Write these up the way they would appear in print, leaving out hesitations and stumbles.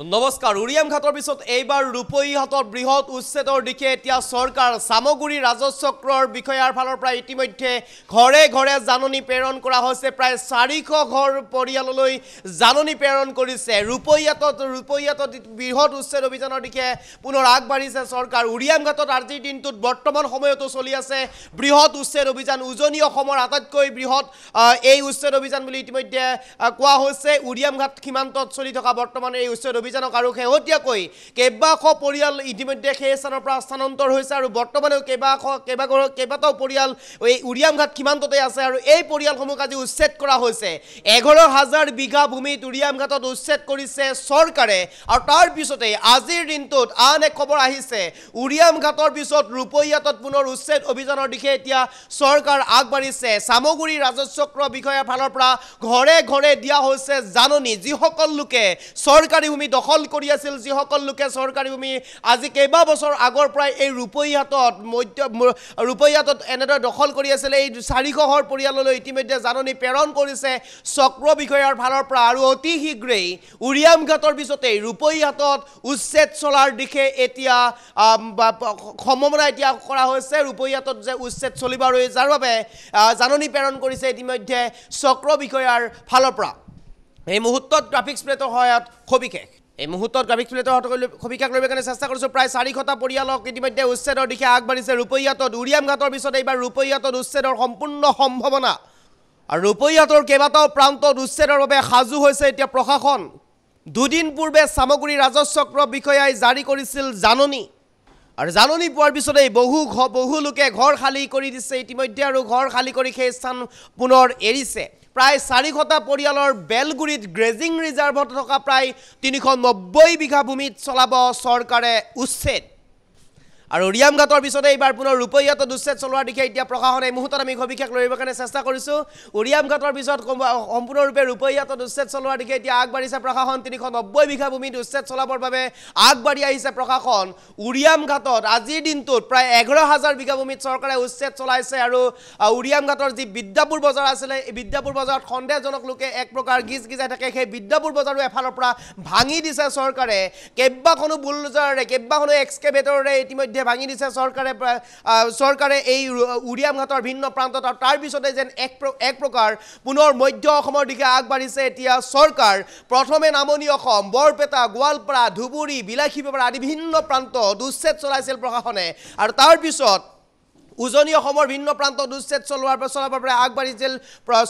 নমস্কাৰ উৰিয়াম ঘাটৰ পিছত এইবাৰ ৰূপহীহাটত বৃহৎ উচ্ছেদৰ দিশে এতিয়া চৰকাৰ সামগুৰি ৰাজচক্ৰৰ বিষয়াৰ ফালৰ পৰা ইতিমধ্যে ঘৰে ঘৰে জাননী প্ৰেৰণ কৰা হৈছে প্ৰায় 400 ঘৰ পৰিয়াললৈ জাননী প্ৰেৰণ কৰিছে ৰূপহীহাটত বৃহৎ উচ্ছেদ অভিযানৰ দিশে পুনৰ আগবাঢ়িছে চৰকাৰ উৰিয়াম ঘাটত আজিৰ দিনটোত বৰ্তমান সময়তো চলি আছে বৃহৎ উচ্ছেদ অভিযান উজনি অসমৰ আটাইতকৈ বৃহৎ এই উচ্ছেদ অভিযান বুলি ইতিমধ্যে কোৱা হৈছে উৰিয়াম ঘাট সীমান্তত চলি থকা বৰ্তমান এই উচ্ছেদ অভিযানক আৰু শেহতীয়াকৈ কেইবাশ পৰিয়াল ইতিমধ্যে সেই স্থানৰ পৰা স্থানান্তৰ হৈছে আৰু বৰ্তমানেও কেইবাটাও পৰিয়াল এই উৰিয়াম ঘাট সীমান্ততে আছে আৰু এই পৰিয়ালসমূহ আজি উচ্ছেদ কৰা হৈছে 11,000 বিঘা ভূমিত উৰিয়াম ঘাটত উচ্ছেদ কৰিছে চৰকাৰে আৰু তাৰ পিছতে আজিৰ দিনটোত আন এক খবৰ আহিছে উৰিয়াম ঘাটৰ পিছত ৰূপহীহাটত পুনৰ উচ্ছেদ অভিযানৰ দিশে এতিয়া চৰকাৰ আগবাঢ়িছে সামগুৰি ৰাজচক্ৰ বিষয়াৰ ফালৰ পৰা ঘৰে ঘৰে দিয়া হৈছে জাননী যিসকল লোকে চৰকাৰী ভূমি দখল কৰি আছিল যিসকল লোকে চৰকাৰী ভূমি আজি কেইবা বছৰ আগৰ পৰাই এই ৰূপহীহাটত এনেদৰে দখল কৰি আছিল এই 400 ঘৰ পৰিয়াললৈ ইতিমধ্যে জাননী প্ৰেৰণ কৰিছে চক্ৰ বিষয়াৰ ফালৰ পৰা আৰু অতি শীঘ্ৰেই উৰিয়াম ঘাটৰ পিছতে ৰূপহীহাটত উচ্ছেদ চলাৰ দিশে এতিয়া সম্ভাৱনা এতিয়া কৰা হৈছে ৰূপহীহাটত যে উচ্ছেদ চলিব আৰু যাৰ বাবে জাননী প্ৰেৰণ কৰিছে ইতিমধ্যে চক্ৰ বিষয়াৰ ফালৰ পৰা এই মুহূৰ্তত ট্ৰাফিক প্লেটৰ সহায়ত সবিশেষ এই মুহূৰ্তত ট্ৰাফিক প্লেটৰ সবিশেষ লবৰ কাৰণে চেষ্টা কৰিছোঁ প্ৰায় 400টা পৰিয়ালক ইতিমধ্যে উচ্ছেদৰ দিশে আগবাঢ়িছে ৰূপহীহাটত উৰিয়াম ঘাটৰ পিছত এইবাৰ ৰূপহীহাটত উচ্ছেদৰ সম্পূৰ্ণ সম্ভাৱনা আৰু ৰূপহীহাটৰ কেইবাটাও প্ৰান্তত উচ্ছেদৰ বাবে সাজু হৈছে এতিয়া প্ৰশাসন দুদিন পূৰ্বে সামগুৰি ৰাজচক্ৰ বিষয়াই জাৰি কৰিছিল জাননী আৰু জাননী পোৱাৰ পিছতেই বহু লোকে ঘৰ খালী কৰি দিছে ইতিমধ্যে আৰু ঘৰ খালী কৰি সেই স্থান পুনৰ এৰিছে প্ৰায় 400টা পৰিয়ালৰ বেলগুৰিত গ্ৰেজিং ৰিজাৰ্ভত থকা প্ৰায় 390 বিঘা ভূমিত চলাব চৰকাৰে উচ্ছেদ আৰু উৰিয়াম ঘাটৰ পিছতে এইবাৰ পুনৰ ৰূপহীহাটত উচ্ছেদ চলোৱাৰ দিশে এতিয়া প্ৰশাসনে এই মুহূৰ্তত আমি সবিশেষ লবৰ কাৰণে চেষ্টা কৰিছোঁ উৰিয়াম ঘাটৰ পিছত সম্পূৰ্ণৰূপে ৰূপহীহাটত উচ্ছেদ চলোৱাৰ দিশে এতিয়া আগবাঢ়িছে প্ৰশাসন 390 বিঘা ভূমিত উচ্ছেদ চলাবৰ বাবে আগবাঢ়ি আহিছে প্ৰশাসন উৰিয়াম ঘাটত আজিৰ দিনটোত প্ৰায় 11,000 বিঘা ভূমিত চৰকাৰে উচ্ছেদ চলাইছে আৰু উৰিয়াম ঘাটৰ যি বিদ্যাপুৰ বজাৰ আছিলে এই বিদ্যাপুৰ বজাৰত সন্দেহজনক লোকে এক প্ৰকাৰ গিজগিজাই থাকে সেই বিদ্যাপুৰ বজাৰো এফালৰ পৰা ভাঙি দিছে চৰকাৰে কেইবাখনো বুলডোজাৰে কেইবাখনো এক্সকেভেটৰে ইতিমধ্যে ভাঙি দিছে চৰকাৰে এই উৰিয়াম ঘাটৰ ভিন্ন প্ৰান্তত আৰু তাৰ পিছতে যেন এক প্ৰকাৰ পুনৰ মধ্য অসমৰ দিশে আগবাঢ়িছে এতিয়া চৰকাৰ প্ৰথমে নামনি অসম বৰপেটা গোৱালপাৰা ধুবুৰী বিলাসীপাৰা আদি ভিন্ন প্ৰান্তত উচ্ছেদ চলাইছিল প্ৰশাসনে আৰু তাৰ পিছত উজনি অসমৰ ভিন্ন প্ৰান্তত উচ্ছেদ চলোৱাৰ বাবে আগবাঢ়িছিল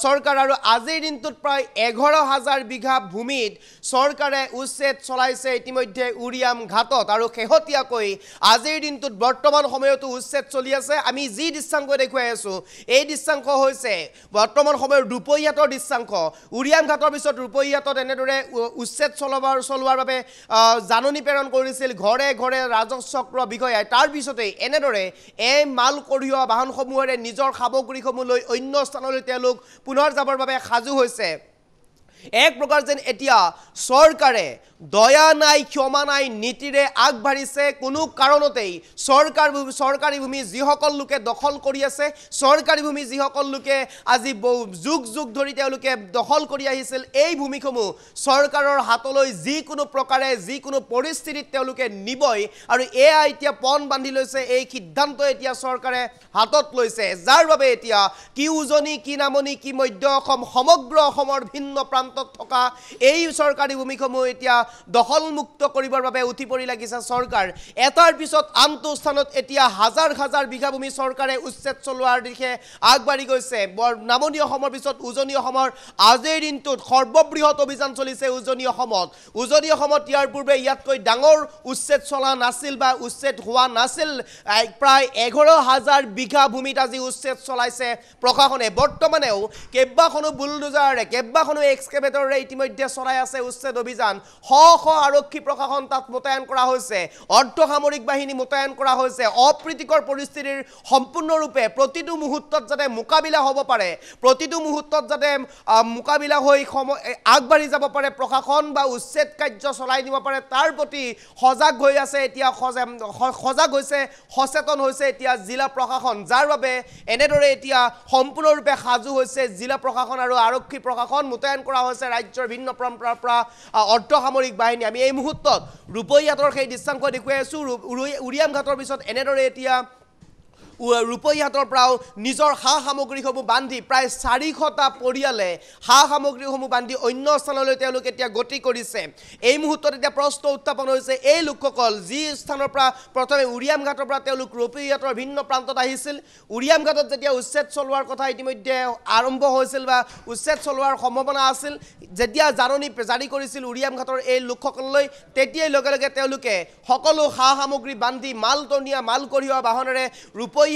চৰকাৰ আৰু আজিৰ দিনটোত প্ৰায় 11,000 বিঘা ভূমিত চৰকাৰে উচ্ছেদ চলাইছে ইতিমধ্যে উৰিয়াম ঘাটত আৰু শেহতীয়াকৈ আজিৰ দিনটোত বৰ্তমান সময়তো উচ্ছেদ চলি আছে আমি যি দৃশ্যাংশ দেখুৱাই আছোঁ এই দৃশ্যাংশ হৈছে বৰ্তমান সময়ৰ ৰূপহীহাটৰ দৃশ্যাংশ উৰিয়াম ঘাটৰ পিছত ৰূপহীহাটত এনেদৰে উচ্ছেদ চলোৱাৰ বাবে জাননী প্ৰেৰণ কৰিছিল ঘৰে ঘৰে ৰাজচক্ৰ বিষয়াই তাৰ পিছতেই এনেদৰে এই মাল কঢ়িওৱা বাহনসমূহেৰে নিজৰ সামগ্ৰীসমূহ লৈ অন্য স্থানলৈ তেওঁলোক পুনৰ যাবৰ বাবে সাজু হৈছে এক প্ৰকাৰ যেন এতিয়া চৰকাৰে দয়া নাই ক্ষমা নাই নীতিৰে আগবাঢ়িছে কোনো কাৰণতেই চৰকাৰী ভূমি যিসকল লোকে দখল কৰি আছে চৰকাৰী ভূমি যিসকল লোকে আজি যুগ ধৰি তেওঁলোকে দখল কৰি আহিছিল এই ভূমিসমূহ চৰকাৰৰ হাতলৈ যিকোনো প্ৰকাৰে যিকোনো পৰিস্থিতিত তেওঁলোকে নিবই আৰু এয়া এতিয়া পণ বান্ধি লৈছে এই সিদ্ধান্ত এতিয়া চৰকাৰে হাতত লৈছে যাৰ বাবে এতিয়া কি উজনি কি নামনি কি মধ্য অসম সমগ্ৰ অসমৰ ভিন্ন প্ৰান্তত থকা এই চৰকাৰী ভূমিসমূহ এতিয়া দখলমুক্ত কৰিবৰ বাবে উঠি পৰি লাগিছে চৰকাৰ এটাৰ পিছত আনটো স্থানত এতিয়া হাজাৰ বিঘা ভূমি চৰকাৰে উচ্ছেদ চলোৱাৰ দিশে আগবাঢ়ি গৈছে নামনি অসমৰ পিছত উজনি অসমৰ আজিৰ দিনটোত সৰ্ববৃহৎ অভিযান চলিছে উজনি অসমত ইয়াৰ পূৰ্বে ইয়াতকৈ ডাঙৰ উচ্ছেদ চলা নাছিল বা উচ্ছেদ হোৱা নাছিল প্ৰায় 11,000 বিঘা ভূমিত আজি উচ্ছেদ চলাইছে প্ৰশাসনে বৰ্তমানেও কেইবাখনো বুলডোজাৰে কেইবাখনো এক্সকেভেটৰে ইতিমধ্যে চলাই আছে উচ্ছেদ অভিযান আৰক্ষী প্ৰশাসন তাত মোতায়েন কৰা হৈছে অৰ্ধসামৰিক বাহিনী মোতায়েন কৰা হৈছে অপ্ৰীতিকৰ পৰিস্থিতিৰ সম্পূৰ্ণৰূপে প্ৰতিটো মুহূৰ্তত যাতে মোকাবিলা হ'ব পাৰে প্ৰতিটো মুহূৰ্তত যাতে মোকাবিলা হৈ আগবাঢ়ি যাব পাৰে প্ৰশাসন বা উচ্ছেদ কাৰ্য চলাই নিব পাৰে তাৰ প্ৰতি সজাগ হৈ আছে এতিয়া সজাগ হৈছে সচেতন হৈছে এতিয়া জিলা প্ৰশাসন যাৰ বাবে এনেদৰে এতিয়া সম্পূৰ্ণৰূপে সাজু হৈছে জিলা প্ৰশাসন আৰু আৰক্ষী প্ৰশাসন মোতায়েন কৰা হৈছে ৰাজ্যৰ ভিন্ন পৰম্পৰাৰ পৰা অৰ্ধসামৰিক বাহিনী আমি এই মুহূৰ্তত ৰূপহীহাটৰ সেই দৃশ্যাংশ দেখুৱাই আছোঁ উৰিয়াম ঘাটৰ পিছত এনেদৰে এতিয়া ৰূপহীহাটৰ পৰাও নিজৰ সা সামগ্ৰীসমূহ বান্ধি প্ৰায় 400টা পৰিয়ালে সা সামগ্ৰীসমূহ বান্ধি অন্য স্থানলৈ তেওঁলোক এতিয়া গতি কৰিছে এই মুহূৰ্তত এতিয়া প্ৰশ্ন উত্থাপন হৈছে এই লোকসকল যি স্থানৰ পৰা প্ৰথমে উৰিয়াম ঘাটৰ পৰা তেওঁলোক ৰূপহীহাটৰ ভিন্ন প্ৰান্তত আহিছিল উৰিয়াম ঘাটত যেতিয়া উচ্ছেদ চলোৱাৰ কথা ইতিমধ্যে আৰম্ভ হৈছিল বা উচ্ছেদ চলোৱাৰ সম্ভাৱনা আছিল যেতিয়া জাননী জাৰি কৰিছিল উৰিয়াম ঘাটৰ এই লোকসকললৈ তেতিয়াই লগে লগে তেওঁলোকে সকলো সা সামগ্ৰী বান্ধি মালটনীয়া মাল কঢ়িওৱা বাহনেৰে ৰূপহীহাট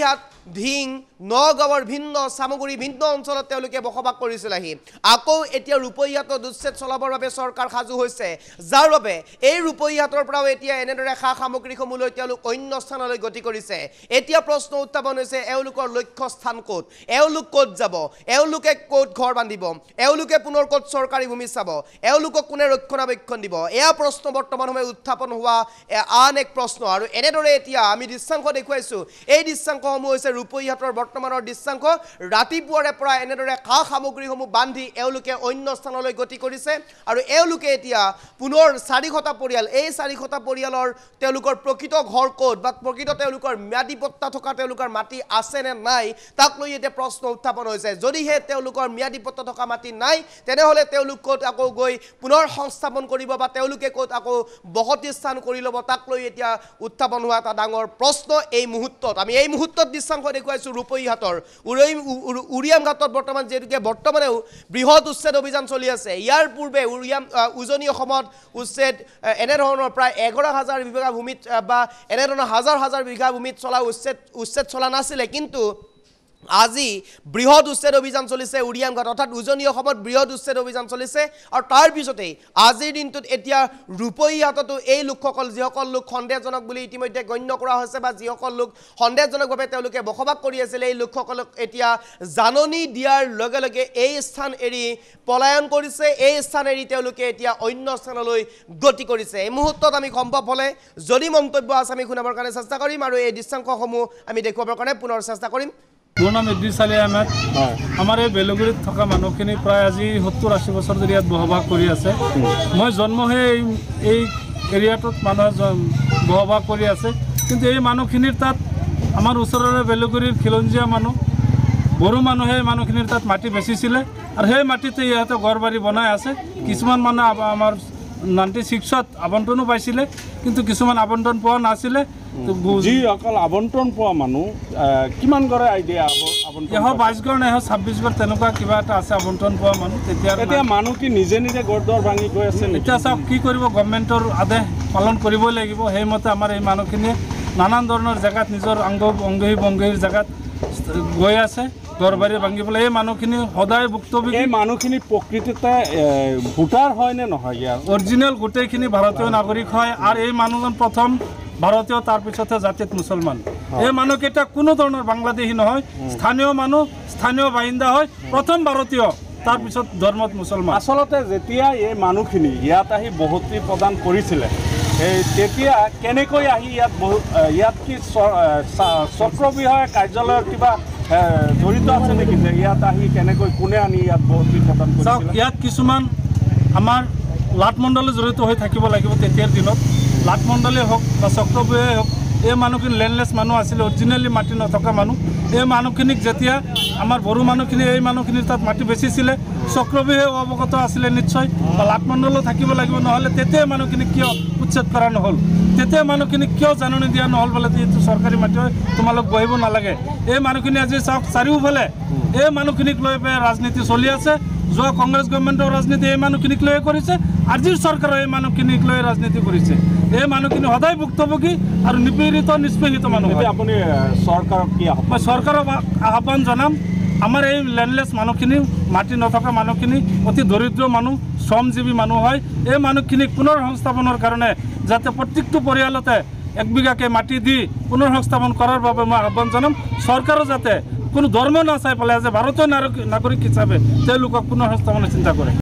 ধিং নগাঁৱৰ ভিন্ন সামগ্ৰী ভিন্ন অঞ্চলত তেওঁলোকে বসবাস কৰিছিল আহি আকৌ এতিয়া ৰূপহীহাটত উচ্ছেদ চলাবৰ বাবে চৰকাৰ সাজু হৈছে যাৰ বাবে এই ৰূপহীহাটৰ পৰাও এতিয়া এনেদৰে সা সামগ্ৰীসমূহ লৈ তেওঁলোক অন্য স্থানলৈ গতি কৰিছে এতিয়া প্ৰশ্ন উত্থাপন হৈছে এওঁলোকৰ লক্ষ্য স্থান ক'ত এওঁলোক ক'ত যাব এওঁলোকে ক'ত ঘৰ বান্ধিব এওঁলোকে পুনৰ ক'ত চৰকাৰী ভূমি চাব এওঁলোকক কোনে ৰক্ষণাবেক্ষণ দিব এয়া প্ৰশ্ন বৰ্তমান সময় উত্থাপন হোৱা আন এক প্ৰশ্ন আৰু এনেদৰে এতিয়া আমি দৃশ্যাংশ দেখুৱাইছোঁ এই দৃশ্যাংশসমূহ হৈছে ৰূপহীহাটৰ বৰ্তমানৰ দৃশ্যাংশ ৰাতিপুৱাৰে পৰা এনেদৰে সা সামগ্ৰীসমূহ বান্ধি এওঁলোকে অন্য স্থানলৈ গতি কৰিছে আৰু এওঁলোকে এতিয়া পুনৰ 400টা পৰিয়াল এই 400টা পৰিয়ালৰ তেওঁলোকৰ প্ৰকৃত ঘৰ ক'ত বা প্ৰকৃত তেওঁলোকৰ ম্যাদী পট্টা থকা তেওঁলোকৰ মাটি আছে নে নাই তাক লৈ এতিয়া প্ৰশ্ন উত্থাপন হৈছে যদিহে তেওঁলোকৰ ম্যাদী পট্টা থকা মাটি নাই তেনেহ'লে তেওঁলোক ক'ত আকৌ গৈ পুনৰ সংস্থাপন কৰিব বা তেওঁলোকে ক'ত আকৌ বসতি স্থান কৰি ল'ব তাক লৈ এতিয়া উত্থাপন হোৱা এটা ডাঙৰ প্ৰশ্ন এই মুহূৰ্তত আমি এই মুহূৰ্তত দৃশ্যাংশ দেখুৱাইছোঁ ৰূপহীহাটৰ উৰিয়াম ঘাটত বৰ্তমান যিহেতুকে বৰ্তমানেও বৃহৎ উচ্ছেদ অভিযান চলি আছে ইয়াৰ পূৰ্বে উজনি অসমত উচ্ছেদ এনেধৰণৰ প্ৰায় 11,000 বিঘা ভূমিত বা এনেধৰণৰ হাজাৰ হাজাৰ বিঘা ভূমিত চলা উচ্ছেদ চলা নাছিলে কিন্তু আজি বৃহৎ উচ্ছেদ অভিযান চলিছে উৰিয়াম ঘাট অৰ্থাৎ উজনি অসমত বৃহৎ উচ্ছেদ অভিযান চলিছে আৰু তাৰ পিছতেই আজিৰ দিনটোত এতিয়া ৰূপহীহাটতো এই লোকসকল যিসকল লোক সন্দেহজনক বুলি ইতিমধ্যে গণ্য কৰা হৈছে বা যিসকল লোক সন্দেহজনকভাৱে তেওঁলোকে বসবাস কৰি আছিল এই লোকসকলক এতিয়া জাননী দিয়াৰ লগে লগে এই স্থান এৰি পলায়ন কৰিছে এই স্থান এৰি তেওঁলোকে এতিয়া অন্য স্থানলৈ গতি কৰিছে এই মুহূৰ্তত আমি সম্ভৱ হ'লে যদি মন্তব্য আছে আমি শুনাবৰ কাৰণে চেষ্টা কৰিম আৰু এই দৃশ্যাংশসমূহ আমি দেখুৱাবৰ কাৰণে পুনৰ চেষ্টা কৰিম মোৰ নাম ইদ্ৰিছ আলী আহমেদ আমাৰ এই বেলগুৰিত থকা মানুহখিনি প্ৰায় আজি 70-80 বছৰ ধৰি ইয়াত বসবাস কৰি আছে মই জন্ম হৈ এই এৰিয়াটোত মানুহে বসবাস কৰি আছে কিন্তু এই মানুহখিনিৰ তাত আমাৰ ওচৰৰে বেলগুৰিৰ খিলঞ্জীয়া মানুহ বড়ো মানুহে এই মানুহখিনিৰ তাত মাটি বেচিছিলে আৰু সেই মাটিতে ইহঁতে ঘৰ বাৰী বনাই আছে কিছুমান মানুহ আমাৰ 96ত আবণ্টনো পাইছিলে কিন্তু কিছুমান আবণ্টন পোৱা নাছিলে যি অকল আবণ্টন পোৱা মানুহ কিমান কৰে আইডিয়া আবণ্টন 122 ঘৰ নে 26 ঘৰ তেনেকুৱা কিবা এটা আছে আবণ্টন পোৱা মানুহ তেতিয়া মানুহ কি নিজে নিজে গড়দৰ ভাঙি গৈ আছে এতিয়া চাওক কি কৰিব গভৰ্ণমেণ্টৰ আদেশ পালন কৰিবই লাগিব সেইমতে আমাৰ এই মানুহখিনিয়ে নানান ধৰণৰ জেগাত নিজৰ অংগহী বংগহীৰ জেগাত গৈ আছে ঘৰ বাৰী ভাঙিবলৈ এই মানুহখিনি সদায় ভুক্তভোগী এই মানুহখিনি প্ৰকৃততে ভোটাৰ হয় নে নহয় ইয়াৰ অৰিজিনেল গোটেইখিনি ভাৰতীয় নাগৰিক হয় আৰু এই মানুহজন প্ৰথম ভাৰতীয় তাৰপিছতহে জাতিত মুছলমান এই মানুহকেইটা কোনো ধৰণৰ বাংলাদেশী নহয় স্থানীয় মানুহ স্থানীয় বাসিন্দা হয় প্ৰথম ভাৰতীয় তাৰপিছত ধৰ্মত মুছলমান আচলতে যেতিয়া এই মানুহখিনি ইয়াত আহি বসতি প্ৰদান কৰিছিলে তেতিয়া কেনেকৈ আহি ইয়াত কি চক্ৰবিষয়া কাৰ্যালয়ৰ কিবা জড়িত আছে নেকি যে ইয়াত আহি কেনেকৈ কোনে আনি ইয়াত বসতি প্ৰদান কৰিছিল ইয়াত কিছুমান আমাৰ লাটমণ্ডলে জড়িত হৈ থাকিব লাগিব তেতিয়াৰ দিনত লাটমণ্ডলেই হওক বা চক্ৰবিষয়াই হওক এই মানুহখিনি লেণ্ডলেছ মানুহ আছিলে অৰিজিনেলি মাটি নথকা মানুহ এই মানুহখিনিক যেতিয়া আমাৰ বড়ো মানুহখিনি এই মানুহখিনিৰ তাত মাটি বেচিছিলে চক্ৰবিষয়াই অৱগত আছিলে নিশ্চয় বা লাটমণ্ডলো থাকিব লাগিব নহ'লে তেতিয়া মানুহখিনিক কিয় উচ্ছেদ কৰা নহ'ল তেতিয়া মানুহখিনিক কিয় জাননী দিয়া নহ'ল বোলে এইটো চৰকাৰী মাটি হয় তোমালোক বহিব নালাগে এই মানুহখিনি আজি চাওক চাৰিওফালে এই মানুহখিনিক লৈ পেলাই ৰাজনীতি চলি আছে যোৱা কংগ্ৰেছ গভৰ্ণমেণ্টৰ ৰাজনীতি এই মানুহখিনিক লৈ কৰিছে আজিৰ চৰকাৰৰ এই মানুহখিনিক লৈ ৰাজনীতি কৰিছে এই মানুহখিনি সদায় ভুক্তভোগী আৰু নিপীড়িত নিষ্পেষিত মানুহ আপুনি চৰকাৰক কি মই চৰকাৰক আহ্বান জনাম আমাৰ এই লেণ্ডলেছ মানুহখিনি মাটি নথকা মানুহখিনি অতি দৰিদ্ৰ মানুহ শ্ৰমজীৱী মানুহ হয় এই মানুহখিনিক পুনৰ সংস্থাপনৰ কাৰণে যাতে প্ৰত্যেকটো পৰিয়ালতে 1 বিঘাকৈ মাটি দি পুনৰ সংস্থাপন কৰাৰ বাবে মই আহ্বান জনাম চৰকাৰো যাতে কোনো ধৰ্ম নাচাই পেলাই যে ভাৰতীয় নাগৰিক হিচাপে তেওঁলোকক পুনৰ সংস্থাপনৰ চিন্তা কৰে